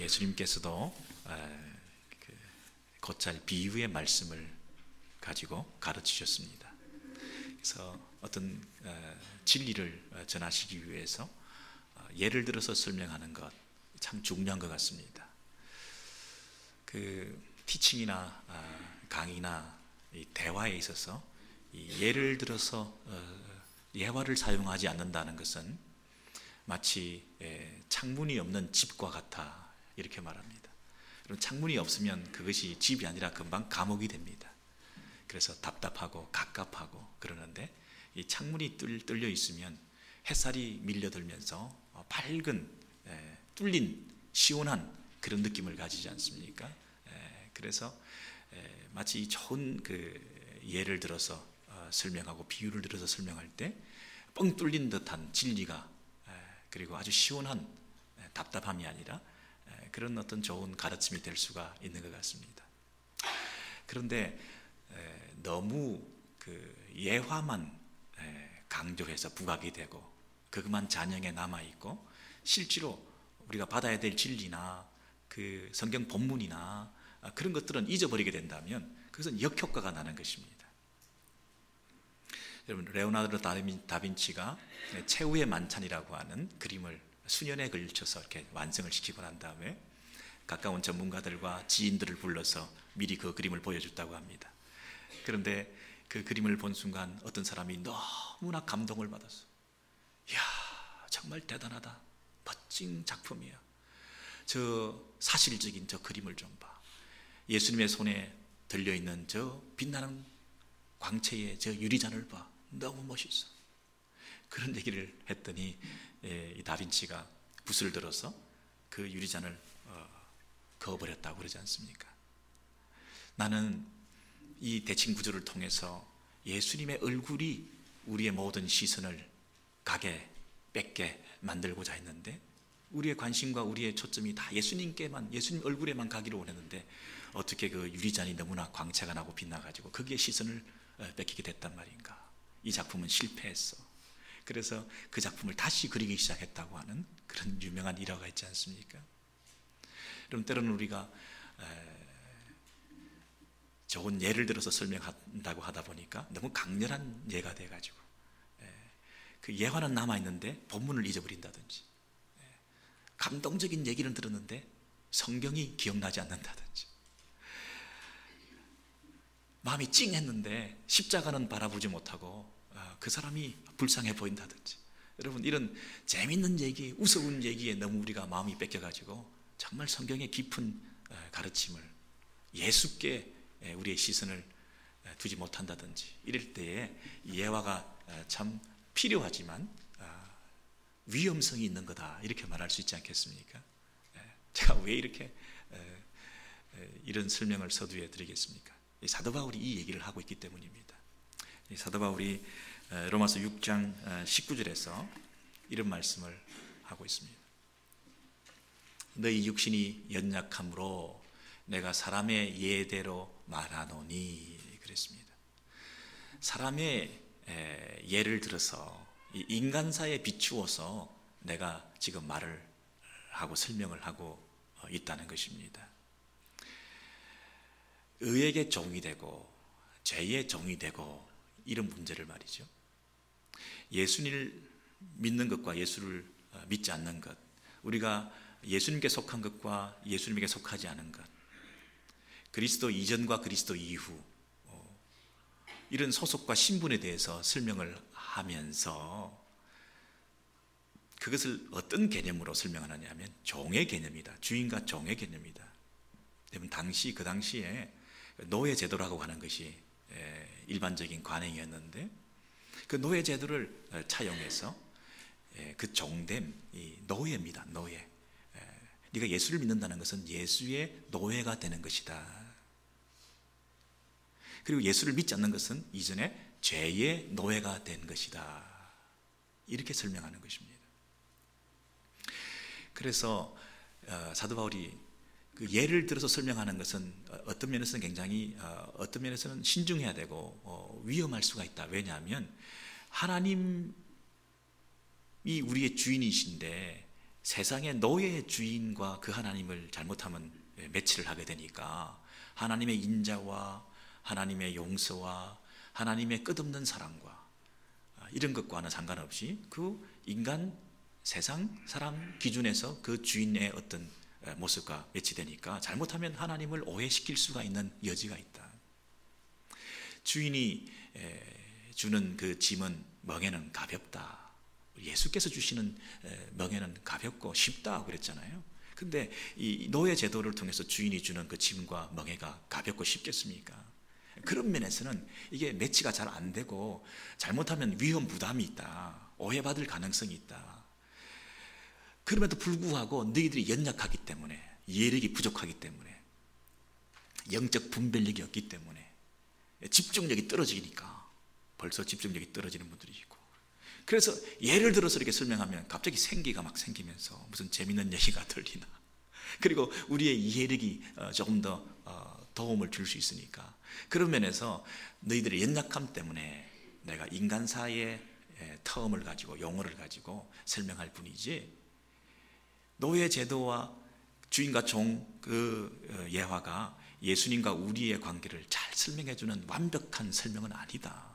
예수님께서도 곧잘 비유의 말씀을 가지고 가르치셨습니다. 그래서 어떤 진리를 전하시기 위해서 예를 들어서 설명하는 것 참 중요한 것 같습니다. 그 티칭이나 강의나 이 대화에 있어서 이 예를 들어서 예화를 사용하지 않는다는 것은 마치 창문이 없는 집과 같아 이렇게 말합니다. 그럼 창문이 없으면 그것이 집이 아니라 금방 감옥이 됩니다. 그래서 답답하고 갑갑하고 그러는데 이 창문이 뚫려 있으면 햇살이 밀려들면서 밝은 뚫린 시원한 그런 느낌을 가지지 않습니까? 그래서 마치 좋은 그 예를 들어서 설명하고 비유를 들어서 설명할 때 뻥 뚫린 듯한 진리가 그리고 아주 시원한 답답함이 아니라 그런 어떤 좋은 가르침이 될 수가 있는 것 같습니다. 그런데 너무 그 예화만 강조해서 부각이 되고 그것만 잔영에 남아있고 실제로 우리가 받아야 될 진리나 그 성경 본문이나 그런 것들은 잊어버리게 된다면 그것은 역효과가 나는 것입니다. 여러분, 레오나르도 다빈치가 최후의 만찬이라고 하는 그림을 수년에 걸쳐서 이렇게 완성을 시키고 난 다음에 가까운 전문가들과 지인들을 불러서 미리 그 그림을 보여줬다고 합니다. 그런데 그 그림을 본 순간 어떤 사람이 너무나 감동을 받았어. 이야, 정말 대단하다. 멋진 작품이야. 저 사실적인 저 그림을 좀 봐. 예수님의 손에 들려있는 저 빛나는 광채의 저 유리잔을 봐. 너무 멋있어. 그런 얘기를 했더니 이 다빈치가 붓을 들어서 그 유리잔을 그어버렸다고 그러지 않습니까? 나는 이 대칭 구조를 통해서 예수님의 얼굴이 우리의 모든 시선을 가게 뺏게 만들고자 했는데 우리의 관심과 우리의 초점이 다 예수님께만, 예수님 얼굴에만 가기를 원했는데 어떻게 그 유리잔이 너무나 광채가 나고 빛나가지고 거기에 시선을 뺏기게 됐단 말인가. 이 작품은 실패했어. 그래서 그 작품을 다시 그리기 시작했다고 하는 그런 유명한 일화가 있지 않습니까? 그럼 때로는 우리가 좋은 예를 들어서 설명한다고 하다 보니까 너무 강렬한 예가 돼가지고 그 예화는 남아있는데 본문을 잊어버린다든지 감동적인 얘기를 들었는데 성경이 기억나지 않는다든지 마음이 찡했는데 십자가는 바라보지 못하고 그 사람이 불쌍해 보인다든지 여러분 이런 재밌는 얘기, 우스운 얘기에 너무 우리가 마음이 뺏겨가지고 정말 성경의 깊은 가르침을 예수께 우리의 시선을 두지 못한다든지 이럴 때에 예화가 참 필요하지만 위험성이 있는 거다 이렇게 말할 수 있지 않겠습니까? 제가 왜 이렇게 이런 설명을 서두에 드리겠습니까? 사도 바울이 이 얘기를 하고 있기 때문입니다. 사도 바울이 로마서 6장 19절에서 이런 말씀을 하고 있습니다. 너희 육신이 연약함으로 내가 사람의 예대로 말하노니 그랬습니다. 사람의 예를 들어서 인간사에 비추어서 내가 지금 말을 하고 설명을 하고 있다는 것입니다. 의에게 종이 되고 죄의 종이 되고 이런 문제를 말이죠. 예수님을 믿는 것과 예수를 믿지 않는 것, 우리가 예수님께 속한 것과 예수님에게 속하지 않은 것, 그리스도 이전과 그리스도 이후 이런 소속과 신분에 대해서 설명을 하면서 그것을 어떤 개념으로 설명하느냐 하면 종의 개념이다. 주인과 종의 개념이다. 여러분 그 당시에 노예 제도라고 하는 것이 일반적인 관행이었는데 그 노예 제도를 차용해서 그 종됨, 이 노예입니다. 노예. 네가 예수를 믿는다는 것은 예수의 노예가 되는 것이다. 그리고 예수를 믿지 않는 것은 이전에 죄의 노예가 된 것이다. 이렇게 설명하는 것입니다. 그래서 사도 바울이 그 예를 들어서 설명하는 것은 어떤 면에서는 굉장히 어떤 면에서는 신중해야 되고 위험할 수가 있다. 왜냐하면 하나님이 우리의 주인이신데 세상의 노예 주인과 그 하나님을 잘못하면 매치를 하게 되니까 하나님의 인자와 하나님의 용서와 하나님의 끝없는 사랑과 이런 것과는 상관없이 그 인간 세상 사람 기준에서 그 주인의 어떤 모습과 매치되니까 잘못하면 하나님을 오해시킬 수가 있는 여지가 있다. 주인이 주는 그 짐은 멍에는 가볍다. 예수께서 주시는 멍에는 가볍고 쉽다 그랬잖아요. 근데 이 노예 제도를 통해서 주인이 주는 그 짐과 멍에가 가볍고 쉽겠습니까? 그런 면에서는 이게 매치가 잘 안 되고 잘못하면 위험 부담이 있다. 오해받을 가능성이 있다. 그럼에도 불구하고 너희들이 연약하기 때문에, 이해력이 부족하기 때문에, 영적 분별력이 없기 때문에, 집중력이 떨어지니까 벌써 집중력이 떨어지는 분들이 있고, 그래서 예를 들어서 이렇게 설명하면 갑자기 생기가 막 생기면서 무슨 재밌는 얘기가 들리나, 그리고 우리의 이해력이 조금 더 도움을 줄 수 있으니까, 그런 면에서 너희들의 연약함 때문에 내가 인간사의 터음을 가지고 용어를 가지고 설명할 뿐이지, 노예 제도와 주인과 종 그 예화가 예수님과 우리의 관계를 잘 설명해 주는 완벽한 설명은 아니다.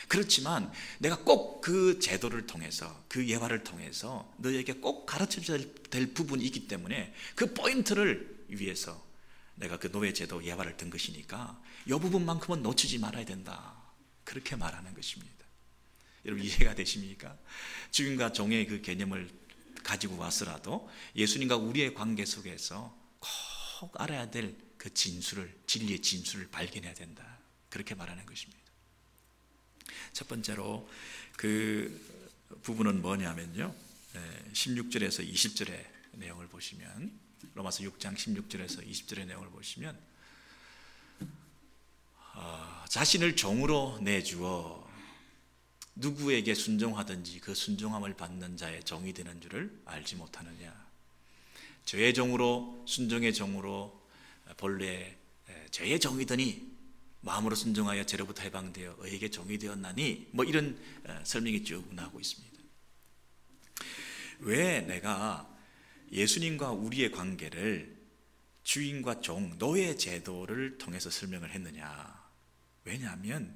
그렇지만 내가 꼭 그 제도를 통해서, 그 예화를 통해서 너에게 꼭 가르쳐줘야 될 부분이 있기 때문에 그 포인트를 위해서 내가 그 노예 제도 예화를 든 것이니까 이 부분만큼은 놓치지 말아야 된다. 그렇게 말하는 것입니다. 여러분 이해가 되십니까? 주인과 종의 그 개념을 가지고 왔으라도 예수님과 우리의 관계 속에서 꼭 알아야 될 그 진술을, 진리의 진술을 발견해야 된다. 그렇게 말하는 것입니다. 첫 번째로 그 부분은 뭐냐면요, 16절에서 20절의 내용을 보시면, 로마서 6장 16절에서 20절의 내용을 보시면, 자신을 종으로 내주어 누구에게 순종하든지 그 순종함을 받는 자의 종이 되는 줄을 알지 못하느냐. 죄의 종으로, 순종의 종으로 본래 죄의 종이더니 마음으로 순종하여 죄로부터 해방되어 의에게 종이 되었나니, 뭐 이런 설명이 쭉 나오고 있습니다. 왜 내가 예수님과 우리의 관계를 주인과 종, 노예 제도를 통해서 설명을 했느냐? 왜냐하면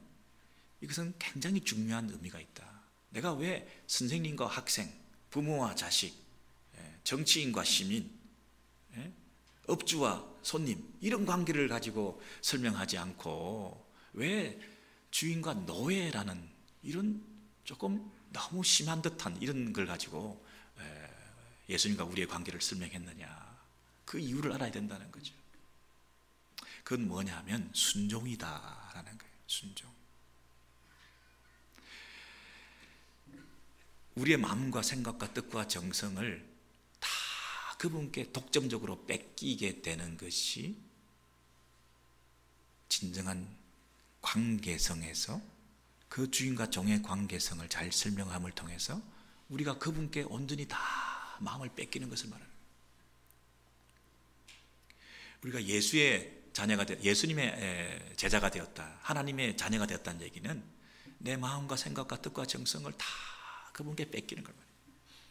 이것은 굉장히 중요한 의미가 있다. 내가 왜 선생님과 학생, 부모와 자식, 정치인과 시민, 업주와 손님, 이런 관계를 가지고 설명하지 않고 왜 주인과 노예라는 이런 조금 너무 심한 듯한 이런 걸 가지고 예수님과 우리의 관계를 설명했느냐? 그 이유를 알아야 된다는 거죠. 그건 뭐냐면 순종이다라는 거예요. 순종. 우리의 마음과 생각과 뜻과 정성을 다 그분께 독점적으로 뺏기게 되는 것이 진정한 관계성에서, 그 주인과 종의 관계성을 잘 설명함을 통해서 우리가 그분께 온전히 다 마음을 뺏기는 것을 말합니다. 우리가 예수의 자녀가 예수님의 제자가 되었다, 하나님의 자녀가 되었다는 얘기는 내 마음과 생각과 뜻과 정성을 다 그분께 뺏기는 걸 말해요.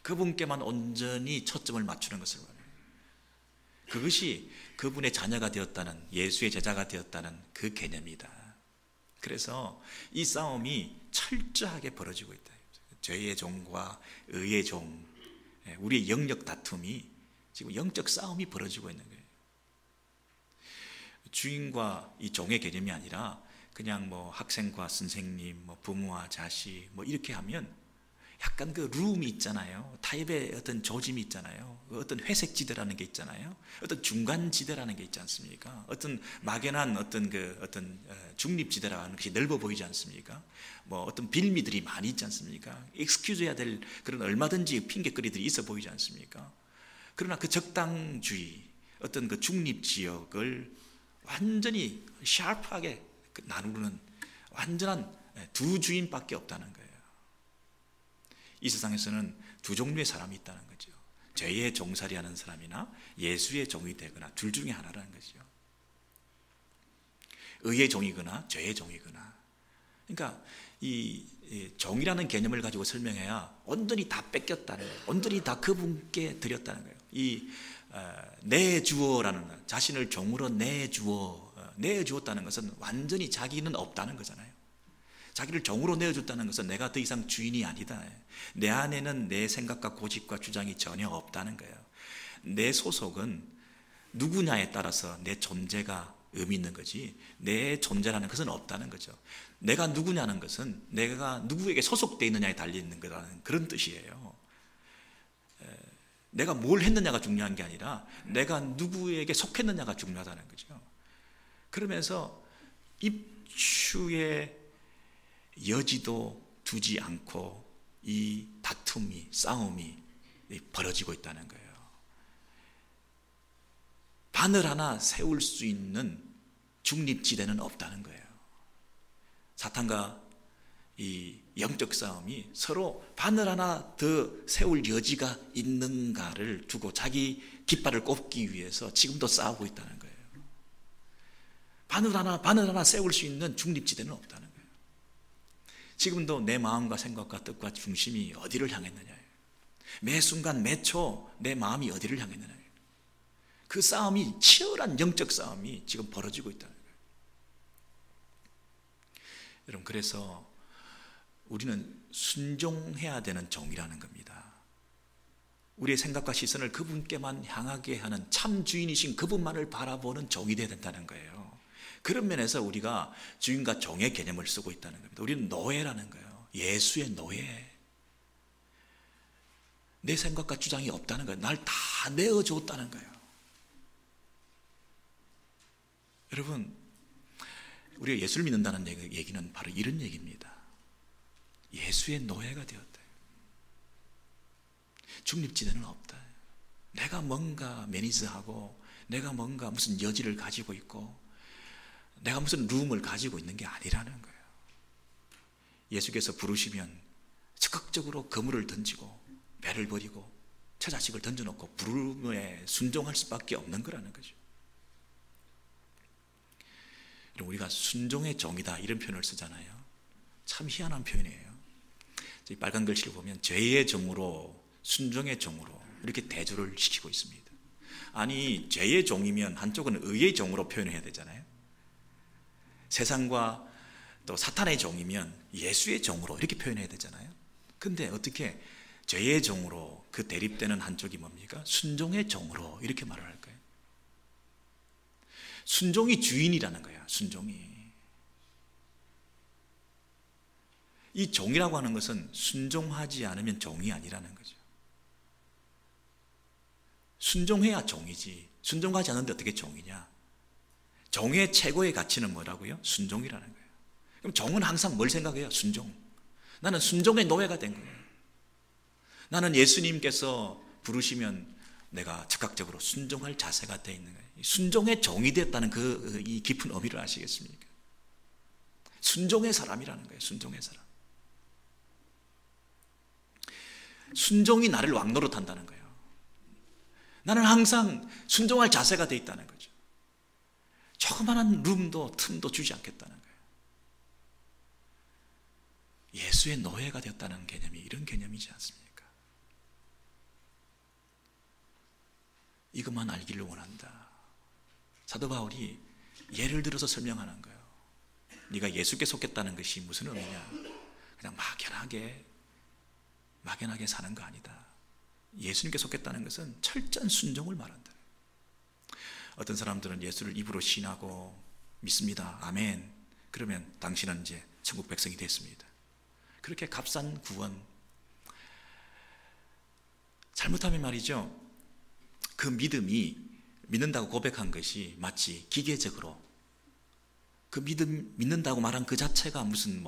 그분께만 온전히 초점을 맞추는 것을 말해요. 그것이 그분의 자녀가 되었다는, 예수의 제자가 되었다는 그 개념이다. 그래서 이 싸움이 철저하게 벌어지고 있다. 죄의 종과 의의 종, 우리의 영역 다툼이 지금 영적 싸움이 벌어지고 있는 거예요. 주인과 이 종의 개념이 아니라 그냥 뭐 학생과 선생님, 뭐 부모와 자식, 뭐 이렇게 하면 약간 그 룸이 있잖아요. 타입의 어떤 조짐이 있잖아요. 어떤 회색 지대라는 게 있잖아요. 어떤 중간 지대라는 게 있지 않습니까? 어떤 막연한 어떤 중립 지대라는 것이 넓어 보이지 않습니까? 뭐 어떤 빌미들이 많이 있지 않습니까? 익스큐즈해야 될 그런 얼마든지 핑계거리들이 있어 보이지 않습니까? 그러나 그 적당주의, 어떤 그 중립 지역을 완전히 샤프하게 나누는 완전한 두 주인밖에 없다는 거예요. 이 세상에서는 두 종류의 사람이 있다는 거죠. 죄의 종살이하는 사람이나 예수의 종이 되거나 둘 중에 하나라는 거죠. 의의 종이거나 죄의 종이거나. 그러니까 이 종이라는 개념을 가지고 설명해야 온전히 다 뺏겼다는 거예요. 온전히 다 그분께 드렸다는 거예요. 이 내주어라는 자신을 종으로 내주었다는 것은 완전히 자기는 없다는 거잖아요. 자기를 종으로 내어줬다는 것은 내가 더 이상 주인이 아니다. 내 안에는 내 생각과 고집과 주장이 전혀 없다는 거예요. 내 소속은 누구냐에 따라서 내 존재가 의미 있는 거지, 내 존재라는 것은 없다는 거죠. 내가 누구냐는 것은 내가 누구에게 소속되어 있느냐에 달려있는 거라는 그런 뜻이에요. 내가 뭘 했느냐가 중요한 게 아니라 내가 누구에게 속했느냐가 중요하다는 거죠. 그러면서 입추의 여지도 두지 않고 이 다툼이, 싸움이 벌어지고 있다는 거예요. 바늘 하나 세울 수 있는 중립지대는 없다는 거예요. 사탄과 이 영적 싸움이 서로 바늘 하나 더 세울 여지가 있는가를 두고 자기 깃발을 꼽기 위해서 지금도 싸우고 있다는 거예요. 바늘 하나 세울 수 있는 중립지대는 없다는 거예요. 지금도 내 마음과 생각과 뜻과 중심이 어디를 향했느냐예요. 매 순간 매 초 내 마음이 어디를 향했느냐예요. 그 싸움이, 치열한 영적 싸움이 지금 벌어지고 있다는 거예요. 여러분, 그래서 우리는 순종해야 되는 종이라는 겁니다. 우리의 생각과 시선을 그분께만 향하게 하는 참 주인이신 그분만을 바라보는 종이 되어야 된다는 거예요. 그런 면에서 우리가 주인과 종의 개념을 쓰고 있다는 겁니다. 우리는 노예라는 거예요. 예수의 노예. 내 생각과 주장이 없다는 거예요. 날 다 내어줬다는 거예요. 여러분, 우리가 예수를 믿는다는 얘기는 바로 이런 얘기입니다. 예수의 노예가 되었다. 중립지대는 없다. 내가 뭔가 매니저하고 내가 뭔가 무슨 여지를 가지고 있고 내가 무슨 룸을 가지고 있는 게 아니라는 거예요. 예수께서 부르시면 적극적으로 그물을 던지고 배를 버리고 처자식을 던져놓고 부름에 순종할 수밖에 없는 거라는 거죠. 우리가 순종의 종이다 이런 표현을 쓰잖아요. 참 희한한 표현이에요. 빨간 글씨를 보면 죄의 종으로 순종의 종으로 이렇게 대조를 시키고 있습니다. 아니, 죄의 종이면 한쪽은 의의 종으로 표현해야 되잖아요. 세상과 또 사탄의 종이면 예수의 종으로 이렇게 표현해야 되잖아요. 근데 어떻게 죄의 종으로 그 대립되는 한쪽이 뭡니까? 순종의 종으로 이렇게 말을 할까요? 순종이 주인이라는 거야. 순종이. 이 종이라고 하는 것은 순종하지 않으면 종이 아니라는 거죠. 순종해야 종이지. 순종하지 않는데 어떻게 종이냐? 종의 최고의 가치는 뭐라고요? 순종이라는 거예요. 그럼 종은 항상 뭘 생각해요? 순종. 나는 순종의 노예가 된 거예요. 나는 예수님께서 부르시면 내가 즉각적으로 순종할 자세가 되어 있는 거예요. 순종의 종이 됐다는 이 깊은 의미를 아시겠습니까? 순종의 사람이라는 거예요. 순종의 사람. 순종이 나를 왕노릇한다는 거예요. 나는 항상 순종할 자세가 되어 있다는 거죠. 조그마한 룸도 틈도 주지 않겠다는 거예요. 예수의 노예가 되었다는 개념이 이런 개념이지 않습니까? 이것만 알기를 원한다. 사도 바울이 예를 들어서 설명하는 거예요. 네가 예수께 속했다는 것이 무슨 의미냐? 그냥 막연하게 사는 거 아니다. 예수님께 속했다는 것은 철저한 순종을 말한다. 어떤 사람들은 예수를 입으로 신하고 믿습니다. 아멘. 그러면 당신은 이제 천국 백성이 됐습니다. 그렇게 값싼 구원. 잘못하면 말이죠. 그 믿음이 믿는다고 고백한 것이 마치 기계적으로 그 믿는다고 말한 그 자체가 무슨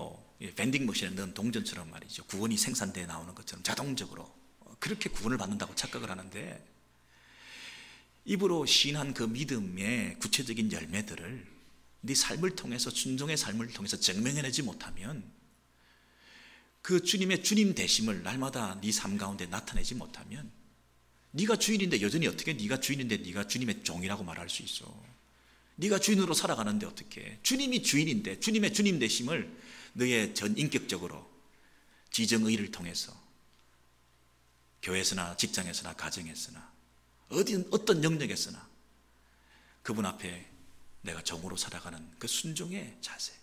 밴딩머신에 넣은 동전처럼 말이죠. 구원이 생산되어 나오는 것처럼 자동적으로 그렇게 구원을 받는다고 착각을 하는데 입으로 시인한 그 믿음의 구체적인 열매들을 네 삶을 통해서 순종의 삶을 통해서 증명해내지 못하면 그 주님의 주님 되심을 날마다 네 삶 가운데 나타내지 못하면 네가 주인인데 여전히 어떻게 네가 주인인데 네가 주님의 종이라고 말할 수 있어? 네가 주인으로 살아가는데 어떻게? 주님이 주인인데 주님의 주님 되심을 너의 전 인격적으로 지정의를 통해서 교회에서나 직장에서나 가정에서나 어떤 영역에서나 그분 앞에 내가 정으로 살아가는 그 순종의 자세,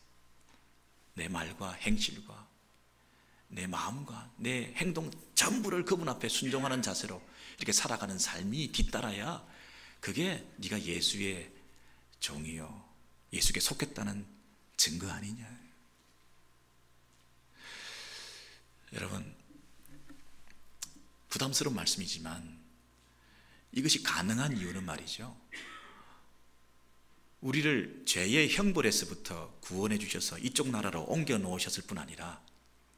내 말과 행실과 내 마음과 내 행동 전부를 그분 앞에 순종하는 자세로 이렇게 살아가는 삶이 뒤따라야 그게 네가 예수의 종이요 예수께 속했다는 증거 아니냐. 여러분, 부담스러운 말씀이지만 이것이 가능한 이유는 말이죠, 우리를 죄의 형벌에서부터 구원해 주셔서 이쪽 나라로 옮겨 놓으셨을 뿐 아니라,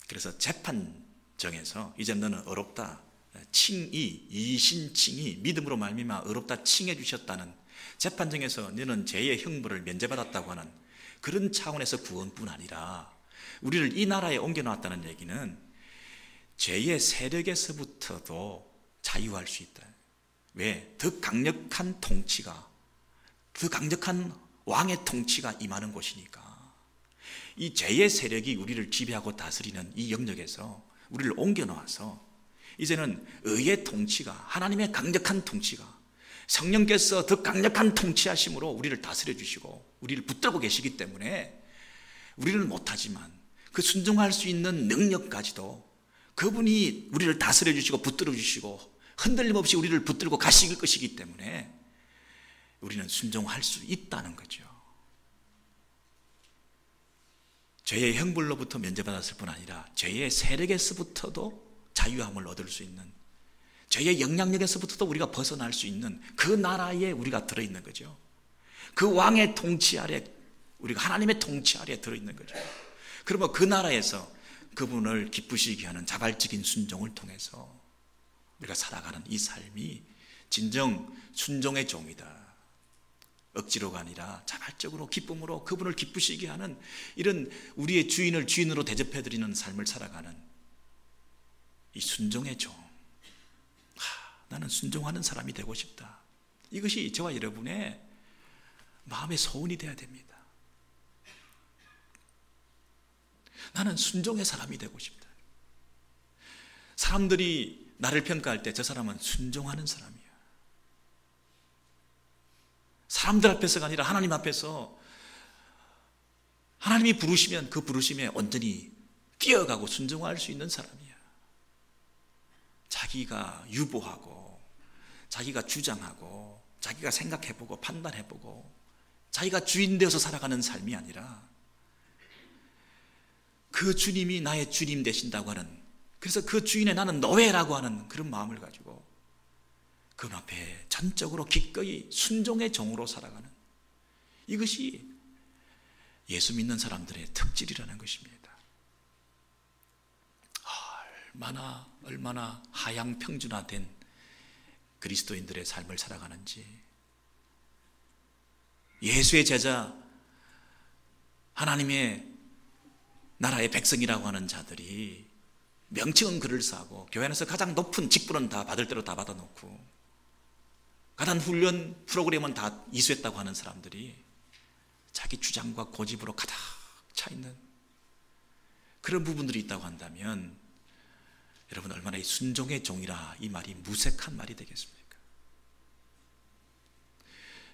그래서 재판정에서 이제 너는 어렵다, 칭의, 이신칭의, 믿음으로 말미암아 어렵다 칭해 주셨다는, 재판정에서 너는 죄의 형벌을 면제받았다고 하는 그런 차원에서 구원뿐 아니라 우리를 이 나라에 옮겨 놓았다는 얘기는 죄의 세력에서부터도 자유할 수 있다. 왜? 더 강력한 통치가, 더 강력한 왕의 통치가 임하는 곳이니까. 이 죄의 세력이 우리를 지배하고 다스리는 이 영역에서 우리를 옮겨 놓아서 이제는 의의 통치가, 하나님의 강력한 통치가, 성령께서 더 강력한 통치하심으로 우리를 다스려 주시고 우리를 붙들고 계시기 때문에 우리는 못하지만 그 순종할 수 있는 능력까지도 그분이 우리를 다스려 주시고 붙들어 주시고 흔들림 없이 우리를 붙들고 가실 것이기 때문에 우리는 순종할 수 있다는 거죠. 죄의 형벌로부터 면제받았을 뿐 아니라 죄의 세력에서부터도 자유함을 얻을 수 있는, 죄의 영향력에서부터도 우리가 벗어날 수 있는 그 나라에 우리가 들어있는 거죠. 그 왕의 통치 아래, 우리가 하나님의 통치 아래 들어있는 거죠. 그러면 그 나라에서 그분을 기쁘시게 하는 자발적인 순종을 통해서 우리가 살아가는 이 삶이 진정 순종의 종이다. 억지로가 아니라 자발적으로 기쁨으로 그분을 기쁘시게 하는 이런 우리의 주인을 주인으로 대접해드리는 삶을 살아가는 이 순종의 종. 나는 순종하는 사람이 되고 싶다. 이것이 저와 여러분의 마음의 소원이 되어야 됩니다. 나는 순종의 사람이 되고 싶다. 사람들이 나를 평가할 때 저 사람은 순종하는 사람이야. 사람들 앞에서가 아니라 하나님 앞에서 하나님이 부르시면 그 부르심에 온전히 뛰어가고 순종할 수 있는 사람이야. 자기가 유보하고 자기가 주장하고 자기가 생각해보고 판단해보고 자기가 주인 되어서 살아가는 삶이 아니라 그 주님이 나의 주님 되신다고 하는, 그래서 그 주인의 나는 노예라고 하는 그런 마음을 가지고 그 앞에 전적으로 기꺼이 순종의 종으로 살아가는, 이것이 예수 믿는 사람들의 특질이라는 것입니다. 얼마나 하향평준화된 그리스도인들의 삶을 살아가는지. 예수의 제자, 하나님의 나라의 백성이라고 하는 자들이 명칭은 그럴싸하고 교회 안에서 가장 높은 직분은 다 받을 대로 다 받아놓고 가난 훈련 프로그램은 다 이수했다고 하는 사람들이 자기 주장과 고집으로 가득 차 있는 그런 부분들이 있다고 한다면 여러분, 얼마나 이 순종의 종이라 이 말이 무색한 말이 되겠습니까?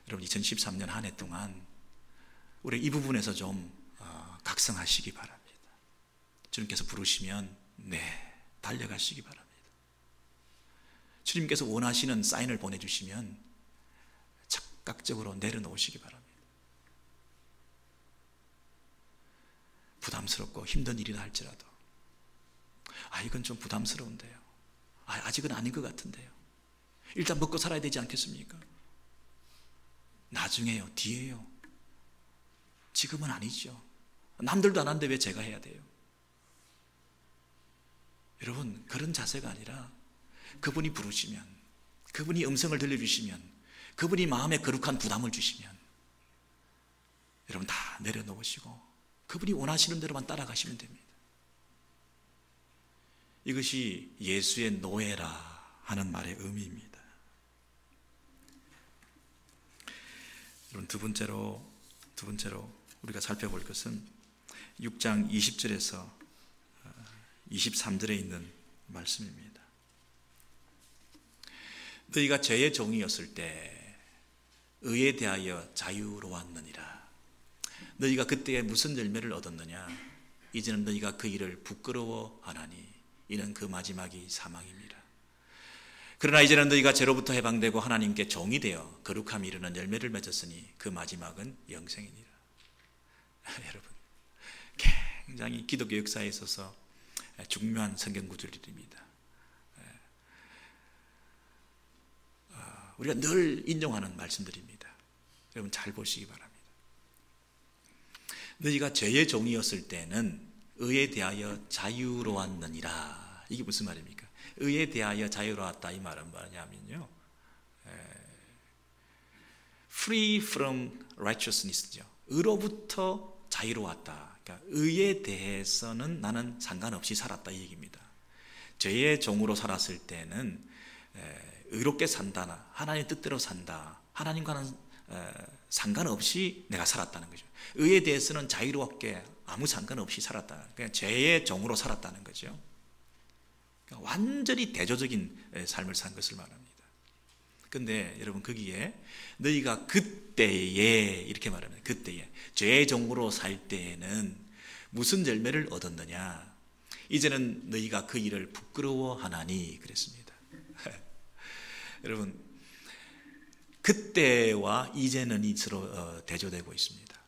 여러분, 2013년 한 해 동안 우리 이 부분에서 좀 각성하시기 바랍니다. 주님께서 부르시면 달려가시기 바랍니다. 주님께서 원하시는 사인을 보내주시면 적극적으로 내려놓으시기 바랍니다. 부담스럽고 힘든 일이라 할지라도 이건 좀 부담스러운데요, 아직은 아닌 것 같은데요, 일단 먹고 살아야 되지 않겠습니까? 나중에요, 뒤에요, 지금은 아니죠. 남들도 안 하는데 왜 제가 해야 돼요? 여러분, 그런 자세가 아니라 그분이 부르시면, 그분이 음성을 들려주시면, 그분이 마음에 거룩한 부담을 주시면 여러분 다 내려놓으시고 그분이 원하시는 대로만 따라가시면 됩니다. 이것이 예수의 노예라 하는 말의 의미입니다. 여러분, 두 번째로 우리가 살펴볼 것은 6장 20절에서 23절에 있는 말씀입니다. 너희가 죄의 종이었을 때 의에 대하여 자유로웠느니라. 너희가 그때에 무슨 열매를 얻었느냐? 이제는 너희가 그 일을 부끄러워하나니 이는 그 마지막이 사망입니다. 그러나 이제는 너희가 죄로부터 해방되고 하나님께 종이 되어 거룩함이 이르는 열매를 맺었으니 그 마지막은 영생이니라. 여러분, 굉장히 기독교 역사에 있어서 중요한 성경 구절입니다. 우리가 늘 인용하는 말씀들입니다. 여러분 잘 보시기 바랍니다. 너희가 죄의 종이었을 때는 의에 대하여 자유로웠느니라. 이게 무슨 말입니까? 의에 대하여 자유로웠다, 이 말은 뭐냐면요, free from righteousness죠. 의로부터 자유로웠다. 그러니까 의에 대해서는 나는 상관없이 살았다, 이 얘기입니다. 죄의 종으로 살았을 때는 의롭게 산다, 하나님의 뜻대로 산다, 하나님과는 상관없이 내가 살았다는 거죠. 의에 대해서는 자유롭게 아무 상관없이 살았다. 그냥 죄의 종으로 살았다는 거죠. 그러니까 완전히 대조적인 삶을 산 것을 말합니다. 그런데 여러분, 거기에 너희가 그때에 이렇게 말합니다. 그때에 죄의 종으로 살 때에는 무슨 열매를 얻었느냐? 이제는 너희가 그 일을 부끄러워하나니 그랬습니다. 여러분, 그때와 이제는 서로 대조되고 있습니다.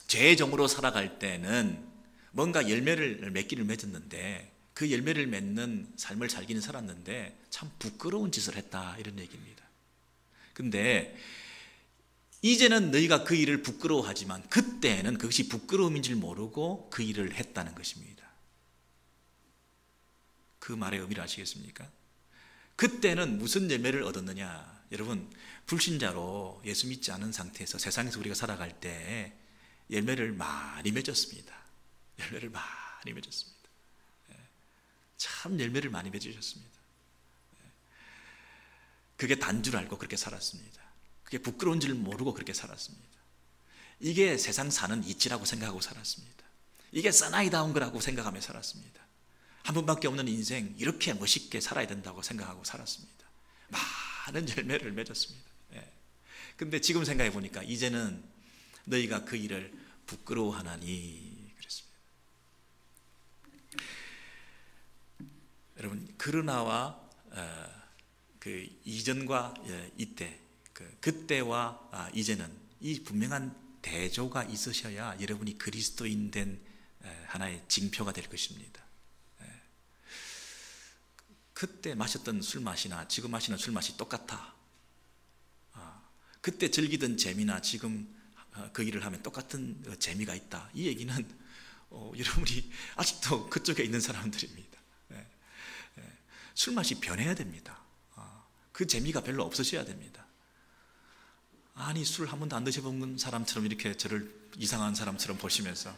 죄의 종으로 살아갈 때는 뭔가 열매를 맺기를 맺었는데, 그 열매를 맺는 삶을 살기는 살았는데 참 부끄러운 짓을 했다, 이런 얘기입니다. 근데 이제는 너희가 그 일을 부끄러워하지만 그때는 그것이 부끄러움인 줄 모르고 그 일을 했다는 것입니다. 그 말의 의미를 아시겠습니까? 그때는 무슨 열매를 얻었느냐? 여러분, 불신자로 예수 믿지 않은 상태에서 세상에서 우리가 살아갈 때 열매를 많이 맺었습니다. 열매를 많이 맺었습니다. 참 열매를 많이 맺으셨습니다. 그게 단 줄 알고 그렇게 살았습니다. 그게 부끄러운 줄 모르고 그렇게 살았습니다. 이게 세상 사는 이치라고 생각하고 살았습니다. 이게 사나이다운 거라고 생각하며 살았습니다. 한 번밖에 없는 인생, 이렇게 멋있게 살아야 된다고 생각하고 살았습니다. 많은 열매를 맺었습니다. 근데 지금 생각해 보니까 이제는 너희가 그 일을 부끄러워하나니 그랬습니다. 여러분, 그러나와 그 이전과 이때, 그때와 이제는 이 분명한 대조가 있으셔야 여러분이 그리스도인 된 하나의 징표가 될 것입니다. 그때 마셨던 술 맛이나 지금 마시는 술 맛이 똑같아. 그때 즐기던 재미나 지금 그 일을 하면 똑같은 재미가 있다. 이 얘기는 여러분이 아직도 그쪽에 있는 사람들입니다. 술 맛이 변해야 됩니다. 그 재미가 별로 없으셔야 됩니다. 아니, 술 한 번도 안 드셔본 사람처럼 이렇게 저를 이상한 사람처럼 보시면서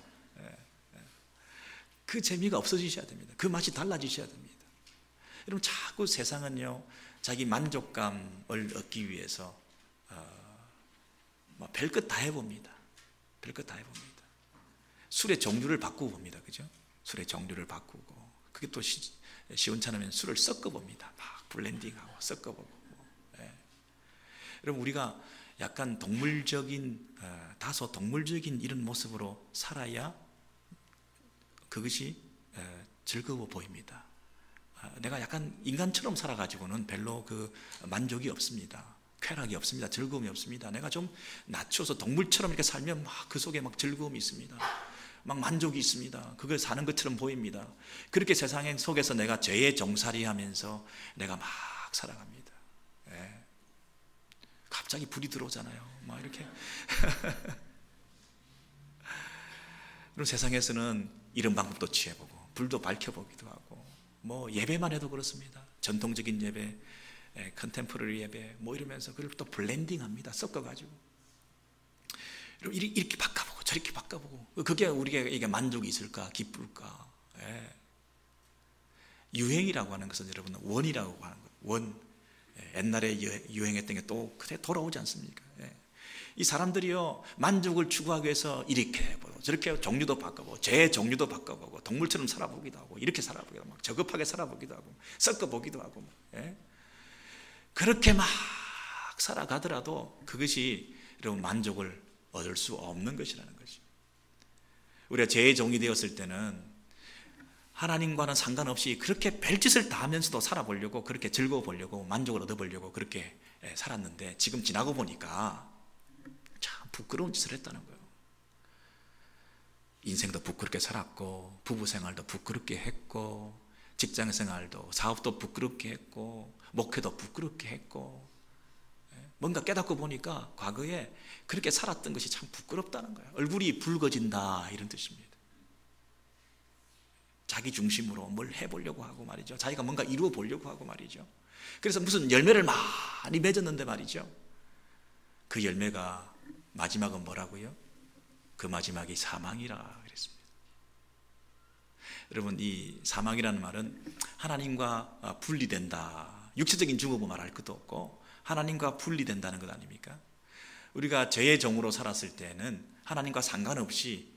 그 재미가 없어지셔야 됩니다. 그 맛이 달라지셔야 됩니다. 여러분, 자꾸 세상은요, 자기 만족감을 얻기 위해서 별것 다 해봅니다. 별것 다 해봅니다. 술의 종류를 바꾸고 봅니다. 그죠? 술의 종류를 바꾸고, 그게 또 시원찮으면 술을 섞어봅니다. 막 블렌딩하고 섞어보고. 여러분, 우리가 약간 동물적인, 다소 동물적인 이런 모습으로 살아야 그것이 즐거워 보입니다. 내가 약간 인간처럼 살아가지고는 별로 그 만족이 없습니다. 쾌락이 없습니다. 즐거움이 없습니다. 내가 좀 낮춰서 동물처럼 이렇게 살면 막 그 속에 막 즐거움이 있습니다. 막 만족이 있습니다. 그걸 사는 것처럼 보입니다. 그렇게 세상 속에서 내가 죄의 종살이 하면서 내가 막 살아갑니다. 갑자기 불이 들어오잖아요. 막 이렇게. 그리고 세상에서는 이런 방법도 취해보고, 불도 밝혀보기도 하고, 뭐 예배만 해도 그렇습니다. 전통적인 예배, 컨템포러리 예배, 뭐 이러면서 그걸 또 블렌딩합니다. 섞어가지고. 이렇게 바꿔보고 저렇게 바꿔보고, 그게 우리에게 만족이 있을까, 기쁠까? 유행이라고 하는 것은 여러분 원이라고 하는 거예요. 원. 옛날에 유행했던 게 또 그래 돌아오지 않습니까? 이 사람들이요, 만족을 추구하기 위해서 이렇게 해보고 저렇게 종류도 바꿔보고 제 종류도 바꿔보고 동물처럼 살아보기도 하고 이렇게 살아보기도 하고 막 저급하게 살아보기도 하고 섞어보기도 하고 예? 그렇게 막 살아가더라도 그것이 여러분 만족을 얻을 수 없는 것이라는 것이. 우리가 죄의 종이 되었을 때는 하나님과는 상관없이 그렇게 별짓을 다 하면서도 살아보려고, 그렇게 즐거워 보려고, 만족을 얻어보려고 그렇게 살았는데, 지금 지나고 보니까 참 부끄러운 짓을 했다는 거예요. 인생도 부끄럽게 살았고, 부부 생활도 부끄럽게 했고, 직장 생활도, 사업도 부끄럽게 했고, 목회도 부끄럽게 했고, 뭔가 깨닫고 보니까 과거에 그렇게 살았던 것이 참 부끄럽다는 거예요. 얼굴이 붉어진다 이런 뜻입니다. 자기 중심으로 뭘 해보려고 하고 말이죠. 자기가 뭔가 이루어 보려고 하고 말이죠. 그래서 무슨 열매를 많이 맺었는데 말이죠. 그 열매가 마지막은 뭐라고요? 그 마지막이 사망이라 그랬습니다. 여러분, 이 사망이라는 말은 하나님과 분리된다, 육체적인 죽음을 말할 것도 없고 하나님과 분리된다는 것 아닙니까? 우리가 죄의 종으로 살았을 때는 하나님과 상관없이,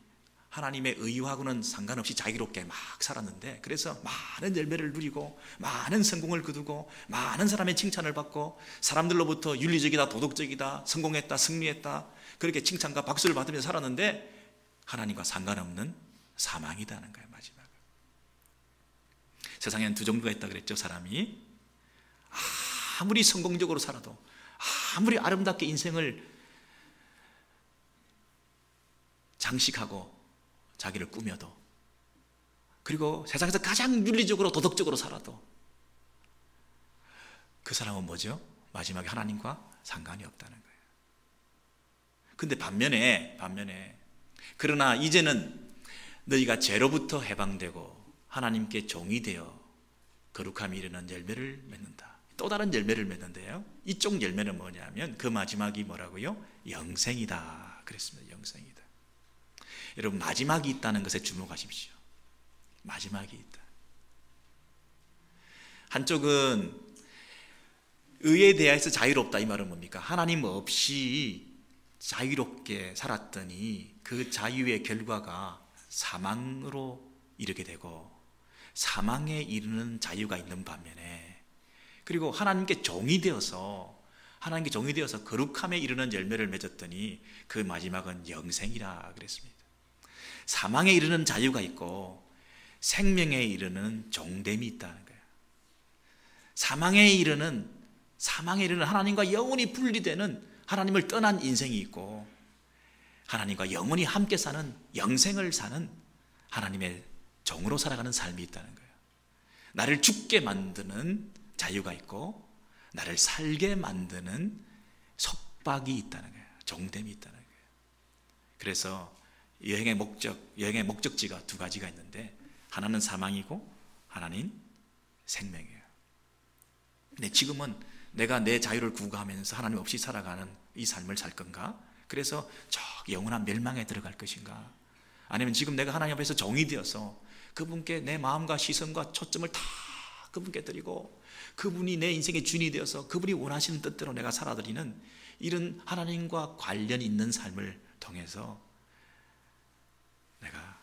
하나님의 의하고는 상관없이 자유롭게 막 살았는데, 그래서 많은 열매를 누리고 많은 성공을 거두고 많은 사람의 칭찬을 받고 사람들로부터 윤리적이다, 도덕적이다, 성공했다, 승리했다, 그렇게 칭찬과 박수를 받으면서 살았는데 하나님과 상관없는 사망이다는 거예요. 마지막은. 세상에는 두 종류가 있다 그랬죠. 사람이 아무리 성공적으로 살아도, 아무리 아름답게 인생을 장식하고 자기를 꾸며도, 그리고 세상에서 가장 윤리적으로 도덕적으로 살아도 그 사람은 뭐죠? 마지막에 하나님과 상관이 없다는 거예요. 근데 반면에 그러나 이제는 너희가 죄로부터 해방되고 하나님께 종이 되어 거룩함이 이르는 열매를 맺는다. 또 다른 열매를 맺는데요, 이쪽 열매는 뭐냐면 그 마지막이 뭐라고요? 영생이다 그랬습니다. 영생이다. 여러분, 마지막이 있다는 것에 주목하십시오. 마지막이 있다. 한쪽은 의에 대해서 자유롭다, 이 말은 뭡니까? 하나님 없이 자유롭게 살았더니 그 자유의 결과가 사망으로 이르게 되고, 사망에 이르는 자유가 있는 반면에, 그리고 하나님께 종이 되어서 거룩함에 이르는 열매를 맺었더니 그 마지막은 영생이라 그랬습니다. 사망에 이르는 자유가 있고 생명에 이르는 종됨이 있다는 거예요. 사망에 이르는 하나님과 영원히 분리되는, 하나님을 떠난 인생이 있고, 하나님과 영원히 함께 사는, 영생을 사는 하나님의 종으로 살아가는 삶이 있다는 거예요. 나를 죽게 만드는 자유가 있고 나를 살게 만드는 속박이 있다는 거예요. 종됨이 있다는 거예요. 그래서 여행의 목적지가 두 가지가 있는데, 하나는 사망이고 하나는 생명이에요. 근데 지금은 내가 내 자유를 구가하면서 하나님 없이 살아가는 이 삶을 살 건가? 그래서 저 영원한 멸망에 들어갈 것인가? 아니면 지금 내가 하나님 앞에서 종이 되어서 그분께 내 마음과 시선과 초점을 다 그분께 드리고, 그분이 내 인생의 주인이 되어서 그분이 원하시는 뜻대로 내가 살아드리는 이런 하나님과 관련 있는 삶을 통해서 내가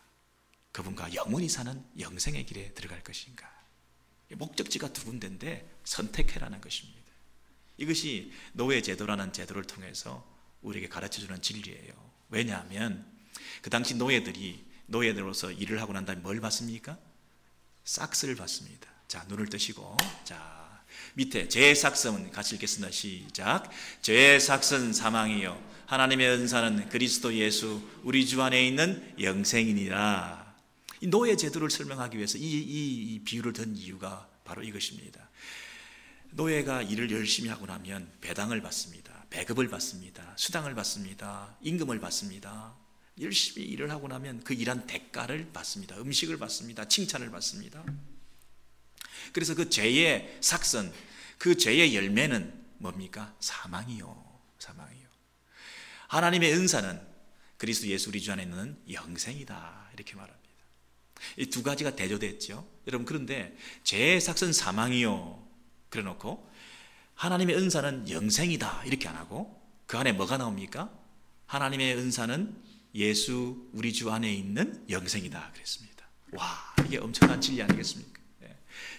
그분과 영원히 사는 영생의 길에 들어갈 것인가? 목적지가 두 군데인데 선택해라는 것입니다. 이것이 노예 제도라는 제도를 통해서 우리에게 가르쳐주는 진리예요. 왜냐하면 그 당시 노예들로서 일을 하고 난 다음에 뭘 받습니까? 삭스를 받습니다. 자, 눈을 뜨시고, 자, 밑에 죄의 삭스는 같이 읽겠습니다. 시작. 죄의 삭스는 사망이요 하나님의 은사는 그리스도 예수 우리 주 안에 있는 영생이니라. 이 노예 제도를 설명하기 위해서 이 비유를 든 이유가 바로 이것입니다. 노예가 일을 열심히 하고 나면 배당을 받습니다. 배급을 받습니다. 수당을 받습니다. 임금을 받습니다. 열심히 일을 하고 나면 그 일한 대가를 받습니다. 음식을 받습니다. 칭찬을 받습니다. 그래서 그 죄의 삭선, 그 죄의 열매는 뭡니까? 사망이요. 하나님의 은사는 그리스도 예수 우리 주 안에 있는 영생이다, 이렇게 말합니다. 이 두 가지가 대조됐죠. 여러분, 그런데 죄의 삭선 사망이요 그래 놓고 하나님의 은사는 영생이다 이렇게 안 하고 그 안에 뭐가 나옵니까? 하나님의 은사는 예수 우리 주 안에 있는 영생이다 그랬습니다. 와, 이게 엄청난 진리 아니겠습니까?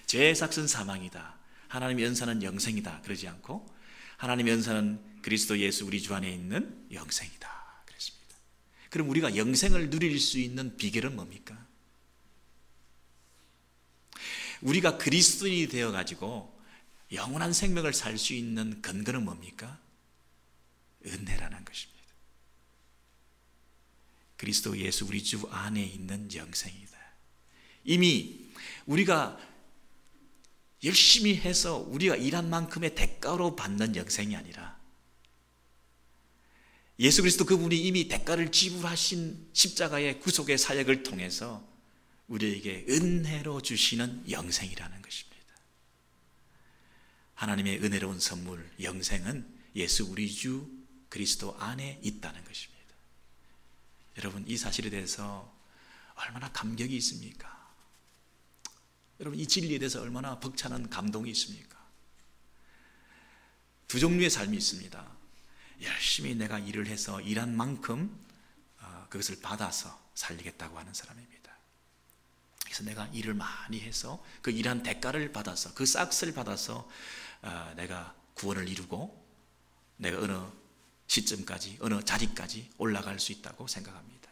죄의 삭은 사망이다, 하나님의 은사는 영생이다 그러지 않고 하나님의 은사는 그리스도 예수 우리 주 안에 있는 영생이다 그랬습니다. 그럼 우리가 영생을 누릴 수 있는 비결은 뭡니까? 우리가 그리스도인이 되어가지고 영원한 생명을 살 수 있는 근거는 뭡니까? 은혜라는 것입니다. 그리스도 예수 우리 주 안에 있는 영생이다. 이미 우리가 열심히 해서 우리가 일한 만큼의 대가로 받는 영생이 아니라 예수 그리스도 그분이 이미 대가를 지불하신 십자가의 구속의 사역을 통해서 우리에게 은혜로 주시는 영생이라는 것입니다. 하나님의 은혜로운 선물 영생은 예수 우리 주 그리스도 안에 있다는 것입니다. 여러분, 이 사실에 대해서 얼마나 감격이 있습니까? 여러분, 이 진리에 대해서 얼마나 벅차는 감동이 있습니까? 두 종류의 삶이 있습니다. 열심히 내가 일을 해서 일한 만큼 그것을 받아서 살리겠다고 하는 사람입니다. 그래서 내가 일을 많이 해서 그 일한 대가를 받아서 그 싹스를 받아서 내가 구원을 이루고 내가 어느 시점까지 어느 자리까지 올라갈 수 있다고 생각합니다.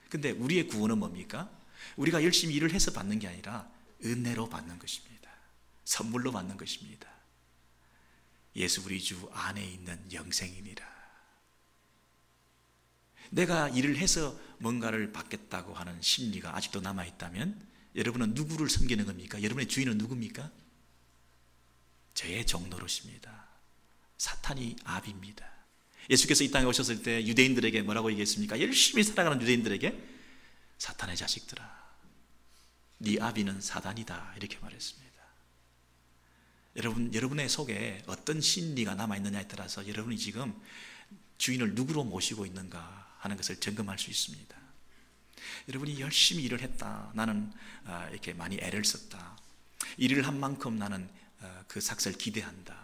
근데 우리의 구원은 뭡니까? 우리가 열심히 일을 해서 받는 게 아니라 은혜로 받는 것입니다. 선물로 받는 것입니다. 예수 우리 주 안에 있는 영생이니라. 내가 일을 해서 뭔가를 받겠다고 하는 심리가 아직도 남아있다면 여러분은 누구를 섬기는 겁니까? 여러분의 주인은 누굽니까? 저의 종노릇입니다. 사탄이 압입니다. 예수께서 이 땅에 오셨을 때 유대인들에게 뭐라고 얘기했습니까? 열심히 살아가는 유대인들에게 사탄의 자식들아, 네 아비는 사단이다 이렇게 말했습니다. 여러분의 속에 어떤 심리가 남아있느냐에 따라서 여러분이 지금 주인을 누구로 모시고 있는가 하는 것을 점검할 수 있습니다. 여러분이 열심히 일을 했다, 나는 이렇게 많이 애를 썼다, 일을 한 만큼 나는 그 삭스를 기대한다,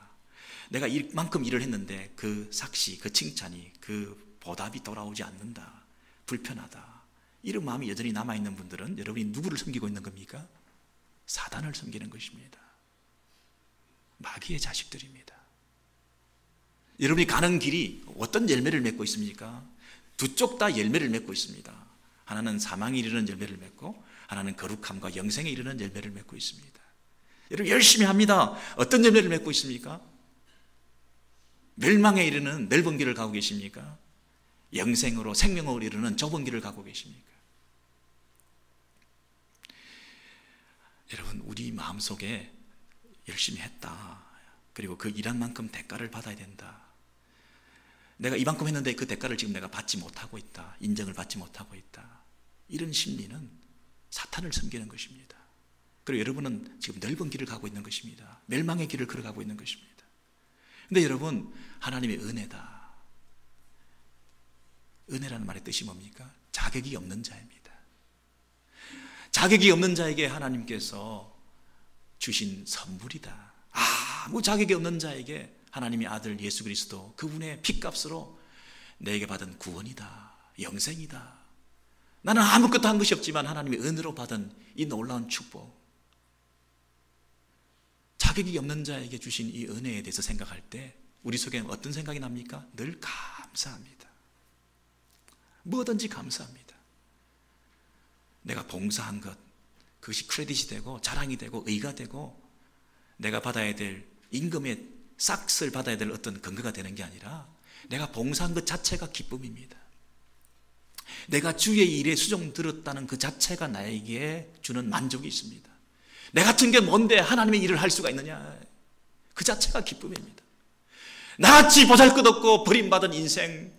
내가 이만큼 일을 했는데 그 삭시, 그 칭찬이, 그 보답이 돌아오지 않는다, 불편하다, 이런 마음이 여전히 남아있는 분들은 여러분이 누구를 섬기고 있는 겁니까? 사단을 섬기는 것입니다. 마귀의 자식들입니다. 여러분이 가는 길이 어떤 열매를 맺고 있습니까? 두 쪽 다 열매를 맺고 있습니다. 하나는 사망에 이르는 열매를 맺고 하나는 거룩함과 영생에 이르는 열매를 맺고 있습니다. 여러분 열심히 합니다. 어떤 열매를 맺고 있습니까? 멸망에 이르는 넓은 길을 가고 계십니까? 영생으로 생명으로 이르는 좁은 길을 가고 계십니까? 여러분, 우리 마음속에 열심히 했다, 그리고 그 일한 만큼 대가를 받아야 된다, 내가 이만큼 했는데 그 대가를 지금 내가 받지 못하고 있다, 인정을 받지 못하고 있다, 이런 심리는 사탄을 섬기는 것입니다. 그리고 여러분은 지금 넓은 길을 가고 있는 것입니다. 멸망의 길을 걸어가고 있는 것입니다. 근데 여러분, 하나님의 은혜다. 은혜라는 말의 뜻이 뭡니까? 자격이 없는 자입니다. 자격이 없는 자에게 하나님께서 주신 선물이다. 아무 자격이 없는 자에게 하나님의 아들 예수 그리스도 그분의 피값으로 내게 받은 구원이다, 영생이다. 나는 아무것도 한 것이 없지만 하나님의 은혜로 받은 이 놀라운 축복, 자격이 없는 자에게 주신 이 은혜에 대해서 생각할 때 우리 속에 어떤 생각이 납니까? 늘 감사합니다. 뭐든지 감사합니다. 내가 봉사한 것, 그것이 크레딧이 되고 자랑이 되고 의가 되고 내가 받아야 될 임금의 싹스를 받아야 될 어떤 근거가 되는 게 아니라 내가 봉사한 것 자체가 기쁨입니다. 내가 주의 일에 수종 들었다는 그 자체가 나에게 주는 만족이 있습니다. 내 같은 게 뭔데 하나님의 일을 할 수가 있느냐, 그 자체가 기쁨입니다. 나같이 보잘것없고 버림받은 인생,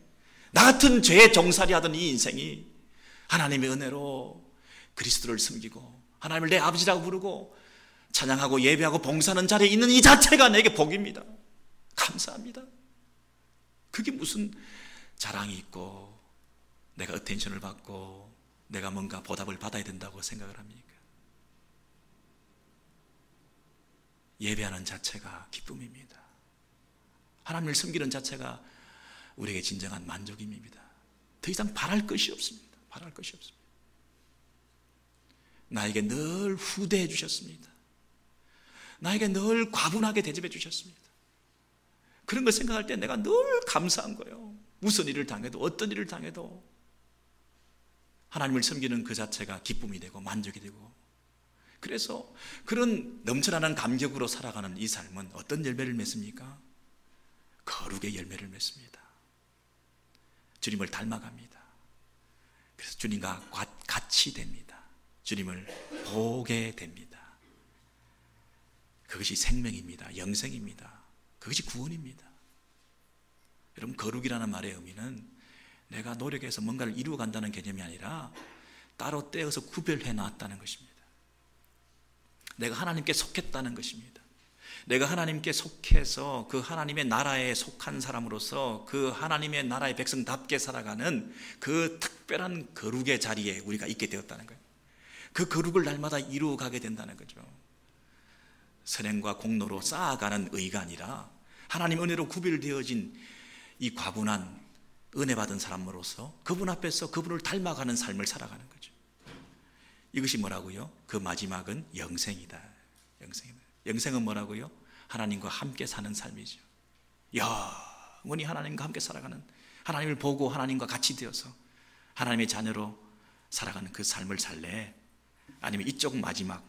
나 같은 죄에 종살이 하던 이 인생이 하나님의 은혜로 그리스도를 섬기고 하나님을 내 아버지라고 부르고 찬양하고 예배하고 봉사하는 자리에 있는 이 자체가 내게 복입니다. 감사합니다. 그게 무슨 자랑이 있고 내가 어텐션을 받고 내가 뭔가 보답을 받아야 된다고 생각을 합니까? 예배하는 자체가 기쁨입니다. 하나님을 섬기는 자체가 우리에게 진정한 만족입니다. 더 이상 바랄 것이 없습니다. 바랄 것이 없습니다. 나에게 늘 후대해 주셨습니다. 나에게 늘 과분하게 대접해 주셨습니다. 그런 걸 생각할 때 내가 늘 감사한 거예요. 무슨 일을 당해도 어떤 일을 당해도 하나님을 섬기는 그 자체가 기쁨이 되고 만족이 되고, 그래서 그런 넘쳐나는 감격으로 살아가는 이 삶은 어떤 열매를 맺습니까? 거룩의 열매를 맺습니다. 주님을 닮아갑니다. 그래서 주님과 같이 됩니다. 주님을 보게 됩니다. 그것이 생명입니다. 영생입니다. 그것이 구원입니다. 여러분, 거룩이라는 말의 의미는 내가 노력해서 뭔가를 이루어간다는 개념이 아니라 따로 떼어서 구별해 놨다는 것입니다. 내가 하나님께 속했다는 것입니다. 내가 하나님께 속해서 그 하나님의 나라에 속한 사람으로서 그 하나님의 나라의 백성답게 살아가는 그 특별한 거룩의 자리에 우리가 있게 되었다는 거예요. 그 거룩을 날마다 이루어가게 된다는 거죠. 선행과 공로로 쌓아가는 의가 아니라 하나님 은혜로 구별되어진 이 과분한 은혜 받은 사람으로서 그분 앞에서 그분을 닮아가는 삶을 살아가는 거죠. 이것이 뭐라고요? 그 마지막은 영생이다. 영생이다. 영생은 뭐라고요? 하나님과 함께 사는 삶이죠. 영원히 하나님과 함께 살아가는, 하나님을 보고 하나님과 같이 되어서 하나님의 자녀로 살아가는 그 삶을 살래? 아니면 이쪽 마지막,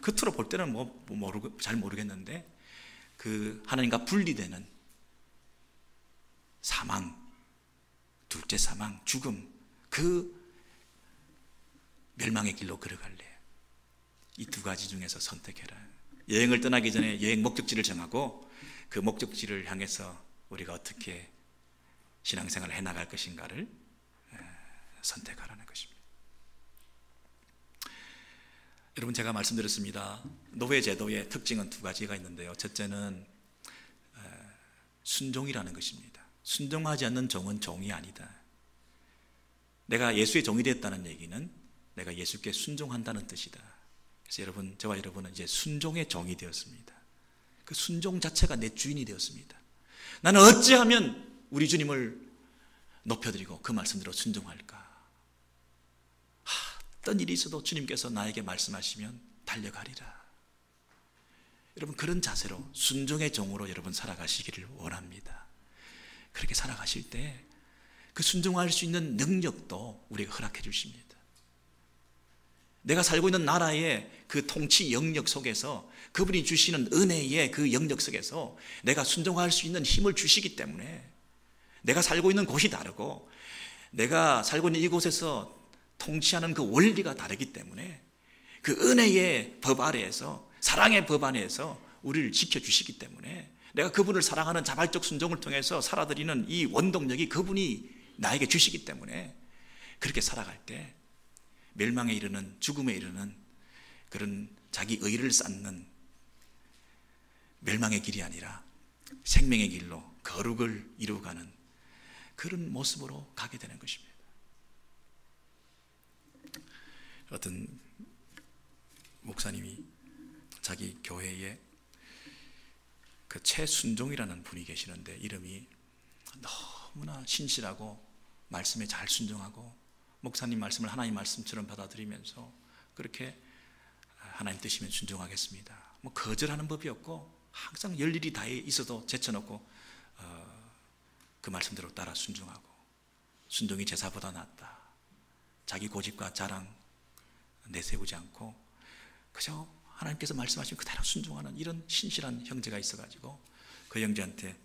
겉으로 볼 때는 잘 모르겠는데 그 하나님과 분리되는 사망, 둘째 사망, 죽음, 그 멸망의 길로 걸어갈래? 이 두 가지 중에서 선택해라. 여행을 떠나기 전에 여행 목적지를 정하고 그 목적지를 향해서 우리가 어떻게 신앙생활을 해나갈 것인가를 선택하라는 것입니다. 여러분, 제가 말씀드렸습니다. 노예제도의 특징은 두 가지가 있는데요. 첫째는 순종이라는 것입니다. 순종하지 않는 종은 종이 아니다. 내가 예수의 종이 됐다는 얘기는 내가 예수께 순종한다는 뜻이다. 그래서 여러분, 저와 여러분은 이제 순종의 종이 되었습니다. 그 순종 자체가 내 주인이 되었습니다. 나는 어찌하면 우리 주님을 높여드리고 그 말씀대로 순종할까? 어떤 일이 있어도 주님께서 나에게 말씀하시면 달려가리라. 여러분, 그런 자세로 순종의 종으로 여러분 살아가시기를 원합니다. 그렇게 살아가실 때 그 순종할 수 있는 능력도 우리가 허락해 주십니다. 내가 살고 있는 나라의 그 통치 영역 속에서 그분이 주시는 은혜의 그 영역 속에서 내가 순종할 수 있는 힘을 주시기 때문에, 내가 살고 있는 곳이 다르고 내가 살고 있는 이곳에서 통치하는 그 원리가 다르기 때문에 그 은혜의 법 아래에서, 사랑의 법 안에서 우리를 지켜주시기 때문에 내가 그분을 사랑하는 자발적 순종을 통해서 살아드리는 이 원동력이 그분이 나에게 주시기 때문에 그렇게 살아갈 때 멸망에 이르는, 죽음에 이르는 그런 자기 의를 쌓는 멸망의 길이 아니라 생명의 길로 거룩을 이루어가는 그런 모습으로 가게 되는 것입니다. 어떤 목사님이 자기 교회에 그 최순종이라는 분이 계시는데, 이름이 너무나 신실하고 말씀에 잘 순종하고 목사님 말씀을 하나님 말씀처럼 받아들이면서 그렇게 하나님 뜻이면 순종하겠습니다, 거절하는 법이 없고 항상 열일이 다 있어도 제쳐놓고 그 말씀대로 따라 순종하고, 순종이 제사보다 낫다, 자기 고집과 자랑 내세우지 않고 그저 하나님께서 말씀하시면 그대로 순종하는 이런 신실한 형제가 있어가지고 그 형제한테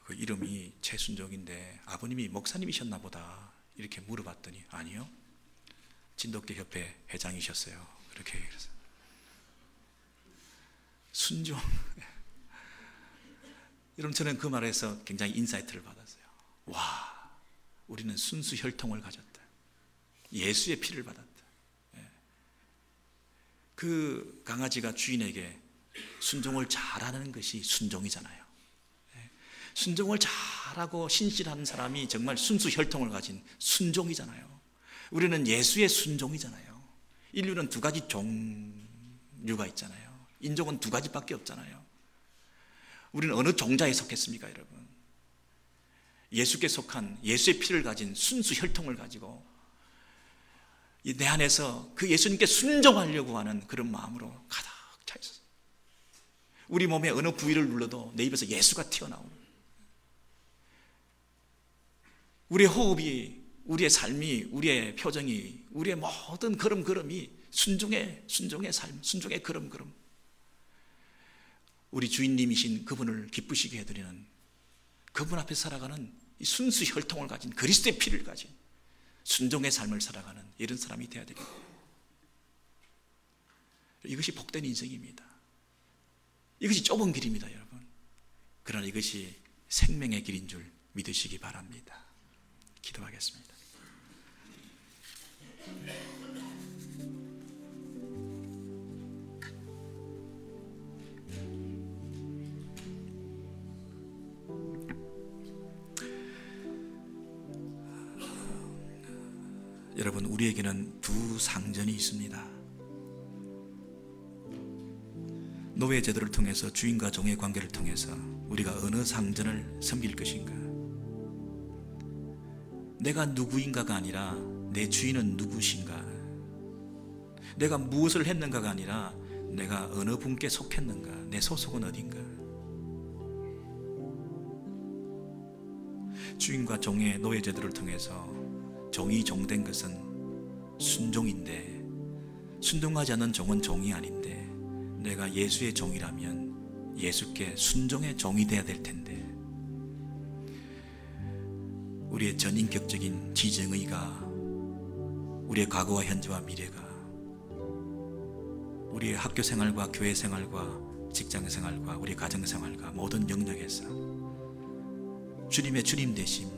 그 이름이 최순종인데 아버님이 목사님이셨나 보다 이렇게 물어봤더니 아니요, 진돗개 협회 회장이셨어요. 그렇게 얘기했어요. 순종. 여러분, 저는 그 말에서 굉장히 인사이트를 받았어요. 와, 우리는 순수 혈통을 가졌다. 예수의 피를 받았다. 그 강아지가 주인에게 순종을 잘하는 것이 순종이잖아요. 순종을 잘하고 신실한 사람이 정말 순수 혈통을 가진 순종이잖아요. 우리는 예수의 순종이잖아요. 인류는 두 가지 종류가 있잖아요. 인종은 두 가지밖에 없잖아요. 우리는 어느 종자에 속했습니까, 여러분? 예수께 속한 예수의 피를 가진 순수 혈통을 가지고 내 안에서 그 예수님께 순종하려고 하는 그런 마음으로 가득 차 있었어요. 우리 몸의 어느 부위를 눌러도 내 입에서 예수가 튀어나오는, 우리의 호흡이, 우리의 삶이, 우리의 표정이, 우리의 모든 걸음걸음이 순종의 삶, 순종의 걸음걸음, 우리 주인님이신 그분을 기쁘시게 해드리는, 그분 앞에 살아가는 이 순수 혈통을 가진, 그리스도의 피를 가진 순종의 삶을 살아가는 이런 사람이 되어야 되겠다. 이것이 복된 인생입니다. 이것이 좁은 길입니다, 여러분. 그러나 이것이 생명의 길인 줄 믿으시기 바랍니다. 기도하겠습니다. 여러분, 우리에게는 두 상전이 있습니다. 노예 제도를 통해서, 주인과 종의 관계를 통해서 우리가 어느 상전을 섬길 것인가? 내가 누구인가가 아니라 내 주인은 누구신가? 내가 무엇을 했는가가 아니라 내가 어느 분께 속했는가? 내 소속은 어딘가? 주인과 종의 노예 제도를 통해서 종이 종된 것은 순종인데, 순종하지 않는 종은 종이 아닌데, 내가 예수의 종이라면 예수께 순종의 종이 되어야 될 텐데, 우리의 전인격적인 지정의가, 우리의 과거와 현재와 미래가, 우리의 학교 생활과 교회 생활과 직장 생활과 우리의 가정 생활과 모든 영역에서 주님의 주님 되심,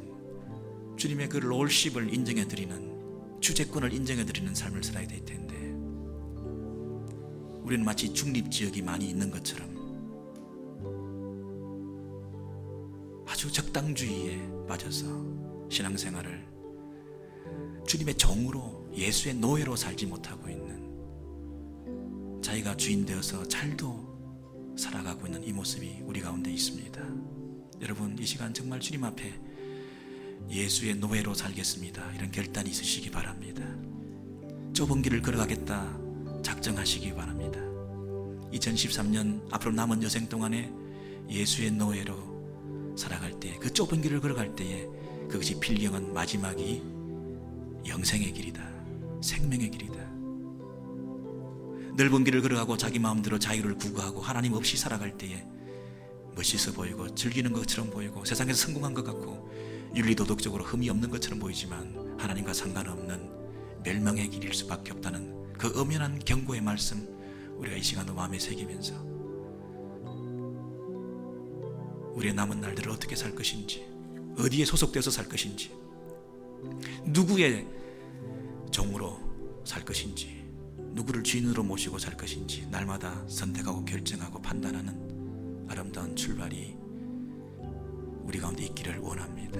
주님의 그 롤십을 인정해드리는, 주재권을 인정해드리는 삶을 살아야 될 텐데, 우리는 마치 중립지역이 많이 있는 것처럼 아주 적당주의에 빠져서 신앙생활을 주님의 종으로, 예수의 노예로 살지 못하고 있는, 자기가 주인 되어서 잘도 살아가고 있는 이 모습이 우리 가운데 있습니다. 여러분, 이 시간 정말 주님 앞에 예수의 노예로 살겠습니다, 이런 결단이 있으시기 바랍니다. 좁은 길을 걸어가겠다 작정하시기 바랍니다. 2013년 앞으로 남은 여생 동안에 예수의 노예로 살아갈 때, 그 좁은 길을 걸어갈 때에 그것이 필경한 마지막이 영생의 길이다, 생명의 길이다. 넓은 길을 걸어가고 자기 마음대로 자유를 구가하고 하나님 없이 살아갈 때에 멋있어 보이고 즐기는 것처럼 보이고 세상에서 성공한 것 같고 윤리도덕적으로 흠이 없는 것처럼 보이지만 하나님과 상관없는 멸망의 길일 수밖에 없다는 그 엄연한 경고의 말씀, 우리가 이 시간도 마음에 새기면서 우리의 남은 날들을 어떻게 살 것인지, 어디에 소속돼서 살 것인지, 누구의 종으로 살 것인지, 누구를 주인으로 모시고 살 것인지 날마다 선택하고 결정하고 판단하는 아름다운 출발이 우리 가운데 있기를 원합니다.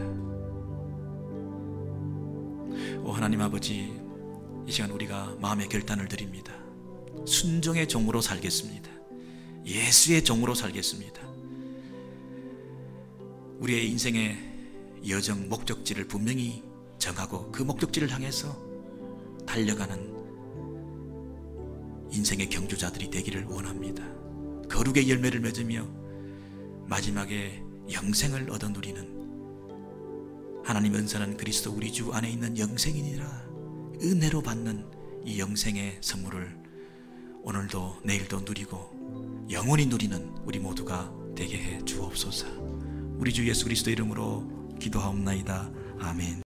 오 하나님 아버지, 이 시간 우리가 마음의 결단을 드립니다. 순종의 종으로 살겠습니다. 예수의 종으로 살겠습니다. 우리의 인생의 여정, 목적지를 분명히 정하고 그 목적지를 향해서 달려가는 인생의 경주자들이 되기를 원합니다. 거룩의 열매를 맺으며 마지막에 영생을 얻어 누리는, 하나님 은사는 그리스도 우리 주 안에 있는 영생이니라 은혜로 받는 이 영생의 선물을 오늘도 내일도 누리고 영원히 누리는 우리 모두가 되게 해 주옵소서. 우리 주 예수 그리스도 이름으로 기도하옵나이다. 아멘.